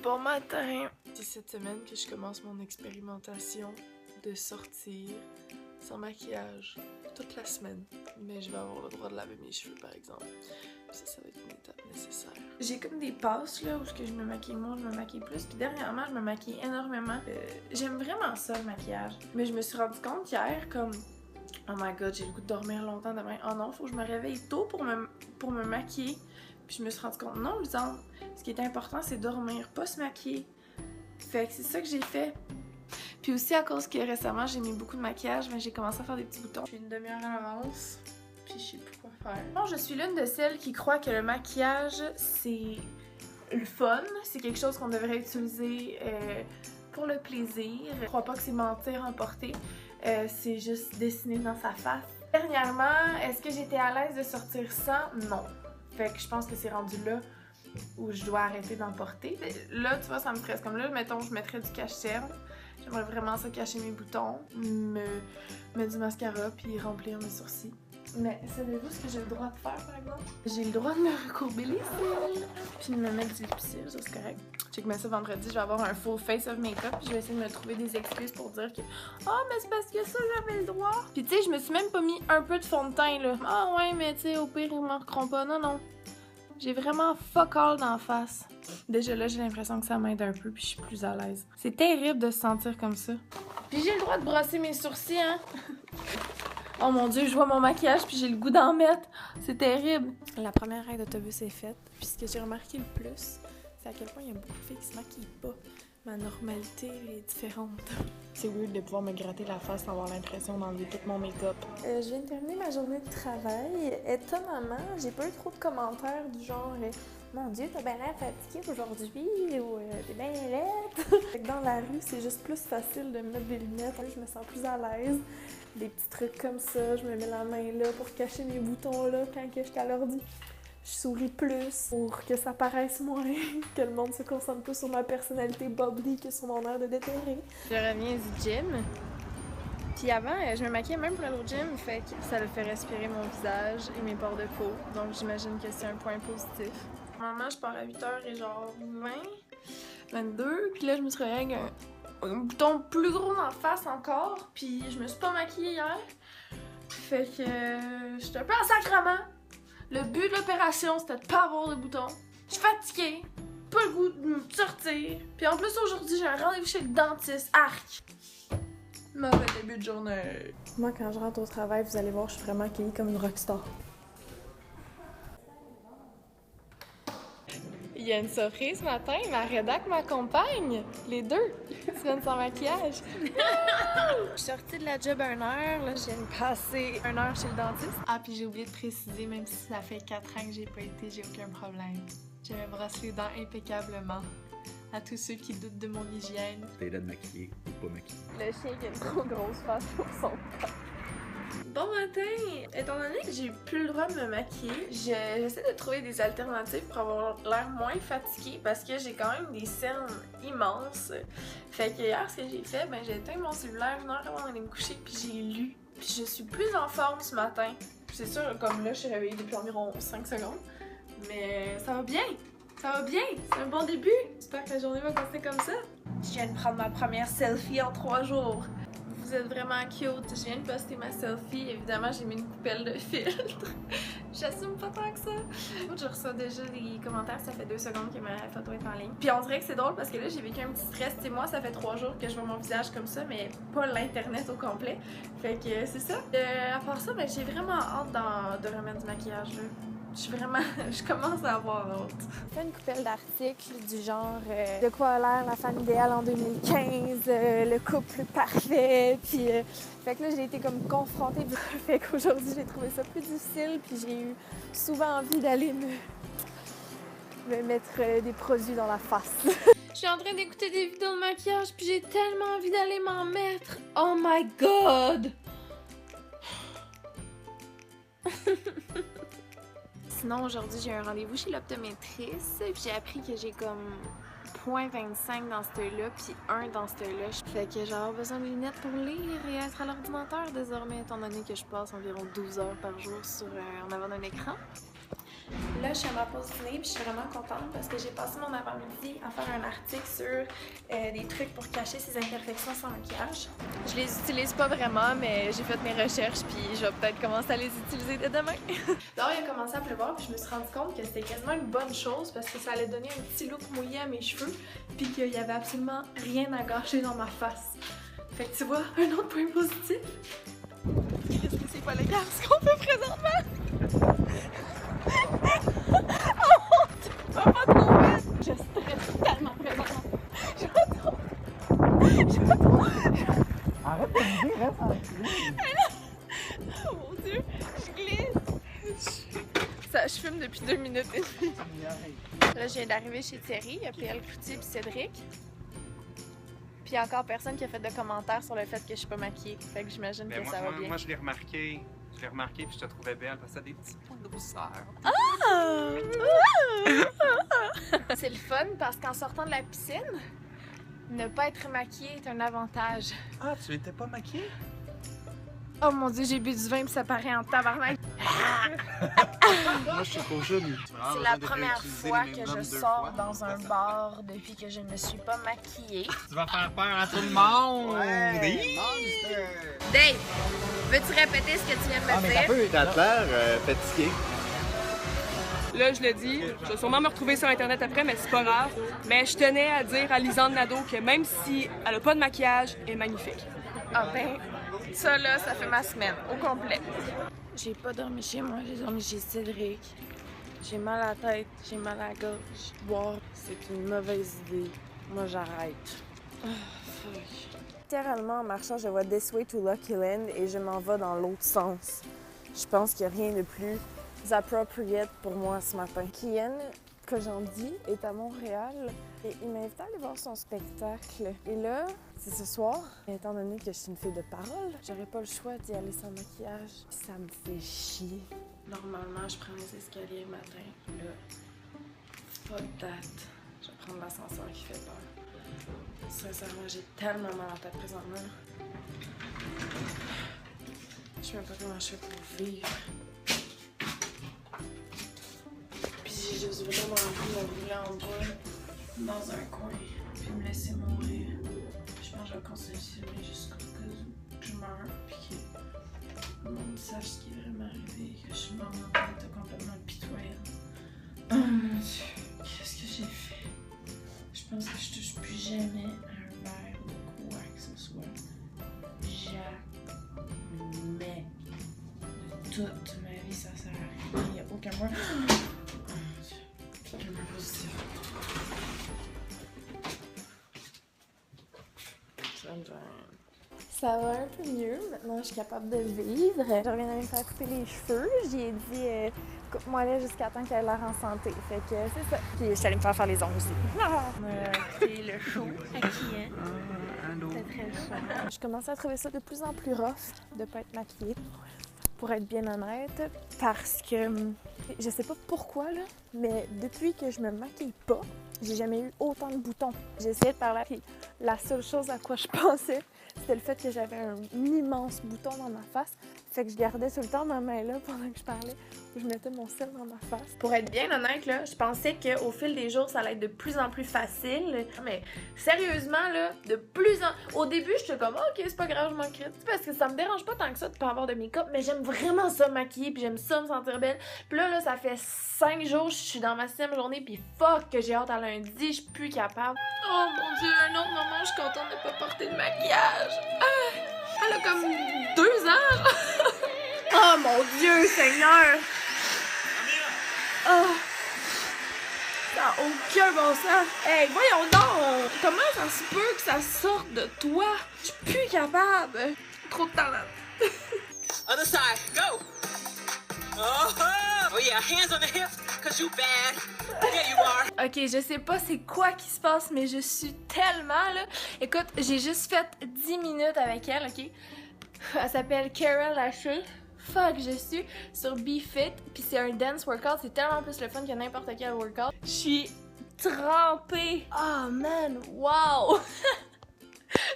Bon matin! C'est cette semaine que je commence mon expérimentation de sortir sans maquillage toute la semaine. Mais je vais avoir le droit de laver mes cheveux par exemple. Ça va être une étape nécessaire. J'ai comme des passes là où je me maquille moins, je me maquille plus. Puis dernièrement, je me maquille énormément. J'aime vraiment ça le maquillage. Mais je me suis rendu compte hier comme... Oh my god, j'ai le goût de dormir longtemps demain. Oh non, faut que je me réveille tôt pour me maquiller. Puis je me suis rendu compte, non, Lisandre, ce qui est important, c'est dormir, pas se maquiller. Fait que c'est ça que j'ai fait. Puis aussi, à cause que récemment, j'ai mis beaucoup de maquillage, mais j'ai commencé à faire des petits boutons. Je suis une demi-heure à l'avance, puis je sais plus quoi faire. Bon, je suis l'une de celles qui croit que le maquillage, c'est le fun. C'est quelque chose qu'on devrait utiliser pour le plaisir. Je crois pas que c'est mentir emporté. C'est juste dessiner dans sa face. Dernièrement, est-ce que j'étais à l'aise de sortir sans? Non. Fait que je pense que c'est rendu là où je dois arrêter d'en porter. Là, tu vois, ça me stresse. Comme là, mettons, je mettrais du cache-cerne. J'aimerais vraiment ça cacher mes boutons, mettre du mascara puis remplir mes sourcils. Mais savez-vous ce que j'ai le droit de faire, par exemple? J'ai le droit de me recourber les cils puis de me mettre du lipstick, ça c'est correct. Check mais ça vendredi, je vais avoir un full face of make-up puis je vais essayer de me trouver des excuses pour dire que oh, mais c'est parce que ça, j'avais le droit. Puis tu sais, je me suis même pas mis un peu de fond de teint, là. Ah ouais, mais tu sais, au pire, ils m'en remarqueront pas. Non, non. J'ai vraiment fuck all d'en face. Déjà là, j'ai l'impression que ça m'aide un peu puis je suis plus à l'aise. C'est terrible de se sentir comme ça. Puis j'ai le droit de brosser mes sourcils, hein? Oh mon dieu, je vois mon maquillage puis j'ai le goût d'en mettre. C'est terrible. La première ride d'autobus est faite. Puis ce que j'ai remarqué le plus, c'est à quel point il y a beaucoup de filles qui se maquillent pas. Ma normalité est différente. C'est weird de pouvoir me gratter la face sans avoir l'impression d'enlever tout mon make-up. Je viens de terminer ma journée de travail. Étonnamment, j'ai pas eu trop de commentaires du genre « Mon Dieu, t'as bien l'air fatiguée aujourd'hui » ou « T'es bien laide ». Dans la rue, c'est juste plus facile de mettre des lunettes. Je me sens plus à l'aise. Des petits trucs comme ça, je me mets la main là pour cacher mes boutons là quand je suis à l'ordi. Je souris plus pour que ça paraisse moins, que le monde se concentre plus sur ma personnalité bubbly que sur mon air de déterré. Je reviens du gym. Puis avant, je me maquillais même pour aller au gym, fait que ça le fait respirer mon visage et mes pores de peau. Donc j'imagine que c'est un point positif. Normalement, je pars à 8h et genre 22. Puis là, je me suis réveillée avec un bouton plus gros en face encore. Puis je me suis pas maquillée hier. Fait que j'étais un peu en sacrement. Le but de l'opération, c'était de pas avoir de boutons. Je suis fatiguée, pas le goût de me sortir. Puis en plus, aujourd'hui, j'ai un rendez-vous chez le dentiste. Arc! Mauvais début de journée. Moi, quand je rentre au travail, vous allez voir, je suis vraiment accueillie comme une rockstar. Il y a une surprise ce matin, ma rédac m'accompagne. Les deux. Tu viens sans maquillage. Je suis sortie de la job à 1h, là, je viens de passer 1h chez le dentiste. Ah, puis j'ai oublié de préciser, même si ça fait 4 ans que j'ai pas été, j'ai aucun problème. Je me brosse les dents impeccablement. À tous ceux qui doutent de mon hygiène. T'es là de maquiller ou pas maquiller. Le chien qui a une trop grosse face pour son corps. Bon matin! Étant donné que j'ai plus le droit de me maquiller, j'essaie de trouver des alternatives pour avoir l'air moins fatiguée parce que j'ai quand même des cernes immenses. Fait que hier, ce que j'ai fait, ben j'ai éteint mon cellulaire 1 heure avant d'aller me coucher puis j'ai lu. Puis je suis plus en forme ce matin. C'est sûr, comme là, je suis réveillée depuis environ 5 secondes. Mais ça va bien! Ça va bien! C'est un bon début! J'espère que la journée va passer comme ça. Je viens de prendre ma première selfie en 3 jours. Vous êtes vraiment cute. Je viens de poster ma selfie. Évidemment, j'ai mis une coupelle de filtre. J'assume pas tant que ça. Je reçois déjà des commentaires. Ça fait 2 secondes que ma photo est en ligne. Puis on dirait que c'est drôle parce que là, j'ai vécu un petit stress. Tu sais, moi, ça fait 3 jours que je vois mon visage comme ça, mais pas l'internet au complet. Fait que c'est ça. À part ça, ben, j'ai vraiment hâte de remettre du maquillage là. Je commence à avoir hâte. J'ai fait une coupelle d'articles du genre de quoi a l'air la femme idéale en 2015, le couple parfait, puis fait que là j'ai été comme confrontée du fait qu'aujourd'hui j'ai trouvé ça plus difficile, puis j'ai eu souvent envie d'aller me mettre des produits dans la face. Je suis en train d'écouter des vidéos de maquillage, puis j'ai tellement envie d'aller m'en mettre. Oh my god! Sinon, aujourd'hui, j'ai un rendez-vous chez l'optométriste, puis j'ai appris que j'ai comme 0.25 dans ce œil-là, puis 1 dans ce œil-là. Fait que j'ai besoin de lunettes pour lire et être à l'ordinateur désormais, étant donné que je passe environ 12 heures par jour en avant d'un écran. Là, je suis à ma pause dîner puis je suis vraiment contente parce que j'ai passé mon avant-midi à faire un article sur des trucs pour cacher ses imperfections sans maquillage. Je les utilise pas vraiment, mais j'ai fait mes recherches puis je vais peut-être commencer à les utiliser dès demain. Dehors, il a commencé à pleuvoir puis je me suis rendu compte que c'était quasiment une bonne chose parce que ça allait donner un petit look mouillé à mes cheveux puis qu'il y avait absolument rien à gâcher dans ma face. Fait que tu vois, un autre point positif. Qu'est-ce que c'est pas le cas ce qu'on fait présentement? Pas trop vite! Je stresse tellement présentement. Arrête de me dire, reste Oh mon Dieu, je glisse! Ça, je fume depuis 2 minutes et demie. Là, je viens d'arriver chez Thierry, il y a PL Cloutier et Cédric. Puis il y a encore personne qui a fait de commentaires sur le fait que je suis pas maquillée. Fait que j'imagine que ça va bien. Moi, je l'ai remarqué. Je l'ai remarqué puis je te trouvais belle parce que t'as des petits points de douceur. C'est le fun parce qu'en sortant de la piscine, ne pas être maquillée est un avantage. Ah, tu étais pas maquillée? Oh mon Dieu, j'ai bu du vin puis ça paraît en tabarnak. Moi, je suis trop jeune. C'est la première fois que je sors dans un bar depuis que je ne suis pas maquillée. Tu vas faire peur à tout le monde! Ouais, Dave, veux-tu répéter ce que tu viens de me dire? T'as l'air fatigué. Là, je le dis, je vais sûrement me retrouver sur Internet après, mais c'est pas grave. Mais je tenais à dire à Lisande Nadeau que même si elle a pas de maquillage, elle est magnifique. Ah ben, ça là, ça fait ma semaine, au complet. J'ai pas dormi chez moi, j'ai dormi chez Cédric. J'ai mal à la tête, j'ai mal à la gorge. Boire, c'est une mauvaise idée. Moi, j'arrête. Fuck. Littéralement, en marchant, je vois This Way to Lucky Land et je m'en vais dans l'autre sens. Je pense qu'il n'y a rien de plus appropriate pour moi ce matin. Kian Kojandi est à Montréal et il m'a invité à aller voir son spectacle. Et là, c'est ce soir. Et étant donné que je suis une fille de parole, j'aurais pas le choix d'y aller sans maquillage. Ça me fait chier. Normalement, je prends les escaliers le matin. Là, fuck that. Je vais prendre l'ascenseur qui fait peur. Sincèrement, j'ai tellement mal à la tête présentement. Je sais même pas comment je fais pour vivre. Puis j'ai juste vraiment envie de me brûler en bas, dans un coin, puis me laisser mourir. Je pense que je vais continuer de filmer jusqu'au cas où je meurs, puis que le monde sache ce qui est vraiment arrivé, que je suis morte dans un état complètement pitoyable. Oh mon Dieu, qu'est-ce que j'ai fait? Je pense que je touche plus jamais à un verre de quoi que ce soit. Jamais. Toute ma vie, ça sert à rien. Il n'y a aucun moyen. Oh mon Dieu. Quel positif. Ça va un peu mieux. Maintenant, je suis capable de vivre. Je reviens d'aller me faire couper les cheveux. J'ai dit, coupe-moi là jusqu'à temps qu'elle ait l'air en santé. Fait que c'est ça. Puis je suis allée me faire les ongles aussi. C'est le show à Kian. C'était très chaud. Je commençais à trouver ça de plus en plus rough de pas être maquillée. Pour être bien honnête, parce que je sais pas pourquoi là, mais depuis que je me maquille pas, j'ai jamais eu autant de boutons. J'ai essayé de parler, puis la seule chose à quoi je pensais, c'était le fait que j'avais un immense bouton dans ma face. Fait que je gardais tout le temps ma main là pendant que je parlais, où je mettais mon sel dans ma face. Pour être bien honnête là, je pensais qu'au fil des jours, ça allait être de plus en plus facile. Mais sérieusement là, de plus en... Au début, j'étais comme ok, c'est pas grave, je m'en crée. Parce que ça me dérange pas tant que ça de pas avoir de make-up, mais j'aime vraiment ça maquiller, puis j'aime ça me sentir belle. Puis là, ça fait 5 jours, je suis dans ma 6e journée, puis fuck que j'ai hâte à lundi, je suis plus capable. Oh mon Dieu, un autre moment, je suis contente de pas porter de maquillage. Elle a comme 2 ans. Oh mon Dieu, Seigneur! Oh! Ça n'a aucun bon sens! Hey, voyons donc! Comment ça se peut que ça sorte de toi? Je suis plus capable! Trop de talent! Other side, go! Oh yeah, hands on the hips, cause you bad. There you are. Ok, je sais pas c'est quoi qui se passe, mais je suis tellement là. Écoute, j'ai juste fait 10 minutes avec elle, ok? Elle s'appelle Carol Lachey. Fuck, je suis sur BeFit, puis c'est un dance workout, c'est tellement plus le fun que n'importe quel workout. Je suis trempée. Oh man, wow!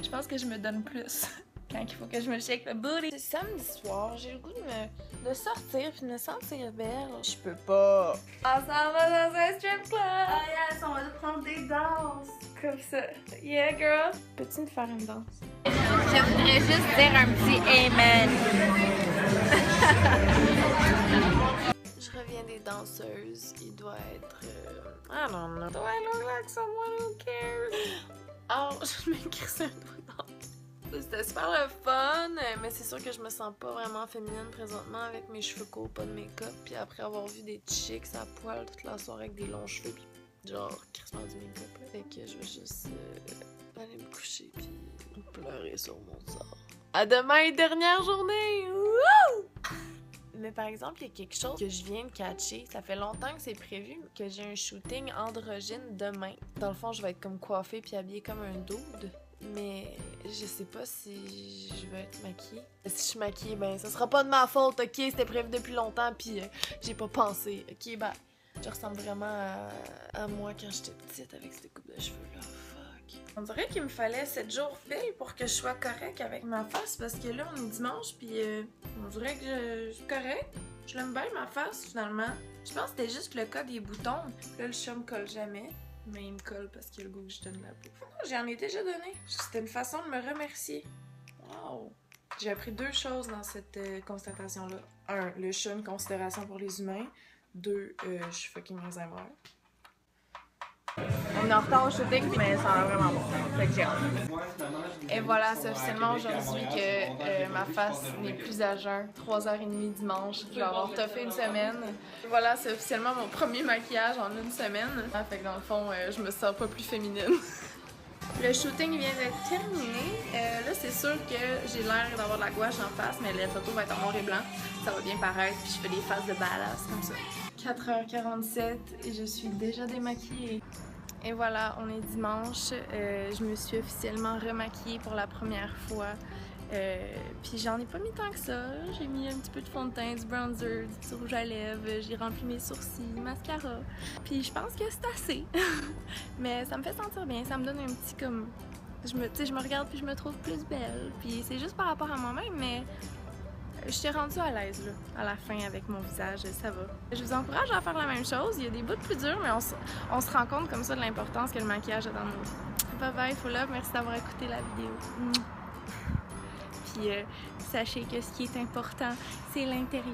Je pense que je me donne plus quand il faut que je me shake le booty. C'est samedi soir, j'ai le goût de sortir puis de me sentir belle. Je peux pas. On s'en va dans un strip club! Ah yes, on va prendre des danses! Comme ça. Yeah, girl! Peux-tu me faire une danse? Je voudrais juste dire un petit amen. Je reviens des danseuses. Il doit être. I don't know. Do I look like someone who cares? Oh, je m'écris un doigt dans. C'était super le fun, mais c'est sûr que je me sens pas vraiment féminine présentement avec mes cheveux courts, pas de make-up. Puis après avoir vu des chicks à poil toute la soirée avec des longs cheveux, puis genre crissement du make-up. Fait que je vais juste aller me coucher puis pleurer sur mon sort. À demain, dernière journée! Wouh! Mais par exemple, il y a quelque chose que je viens de catcher. Ça fait longtemps que c'est prévu que j'ai un shooting androgyne demain. Dans le fond, je vais être comme coiffée puis habillée comme un dude. Mais je sais pas si je vais être maquillée. Si je suis maquillée, ben ça sera pas de ma faute, ok? C'était prévu depuis longtemps puis j'ai pas pensé. Ok, ben je ressemble vraiment à moi quand j'étais petite avec cette coupe de cheveux-là. On dirait qu'il me fallait 7 jours pile pour que je sois correcte avec ma face parce que là, on est dimanche puis on dirait que je suis correcte. Je l'aime bien ma face finalement. Je pense que c'était juste le cas des boutons. Là, le chat me colle jamais, mais il me colle parce qu'il a le goût que je donne la bouffe. Oh, j'en ai déjà donné. C'était une façon de me remercier. Wow! J'ai appris 2 choses dans cette constatation-là. 1, le chat, une considération pour les humains. 2, je suis fucking Alzheimer. On est en retard au shooting, mais ça a l'air vraiment bon. Fait que j'ai hâte. Et voilà, c'est officiellement aujourd'hui que ma face n'est plus à jeun. 3h30 dimanche. Je vais avoir toffé une semaine. Voilà, c'est officiellement mon premier maquillage en une semaine. Fait que dans le fond, je me sens pas plus féminine. Le shooting vient d'être terminé. Là, c'est sûr que j'ai l'air d'avoir de la gouache en face, mais la photo va être en noir et blanc. Ça va bien paraître, puis je fais des faces de badass comme ça. 4h47 et je suis déjà démaquillée. Et voilà, on est dimanche. Je me suis officiellement remaquillée pour la première fois. Puis j'en ai pas mis tant que ça. J'ai mis un petit peu de fond de teint, du bronzer, du petit rouge à lèvres. J'ai rempli mes sourcils, mascara. Puis je pense que c'est assez. Mais ça me fait sentir bien. Ça me donne un petit comme... je me regarde puis je me trouve plus belle. Puis c'est juste par rapport à moi-même, mais... je suis rendue à l'aise là, à la fin avec mon visage, ça va. Je vous encourage à faire la même chose. Il y a des bouts plus durs, mais on se rend compte comme ça de l'importance que le maquillage a dans nos vies. Bye bye, full love. Merci d'avoir écouté la vidéo. Puis sachez que ce qui est important, c'est l'intérieur.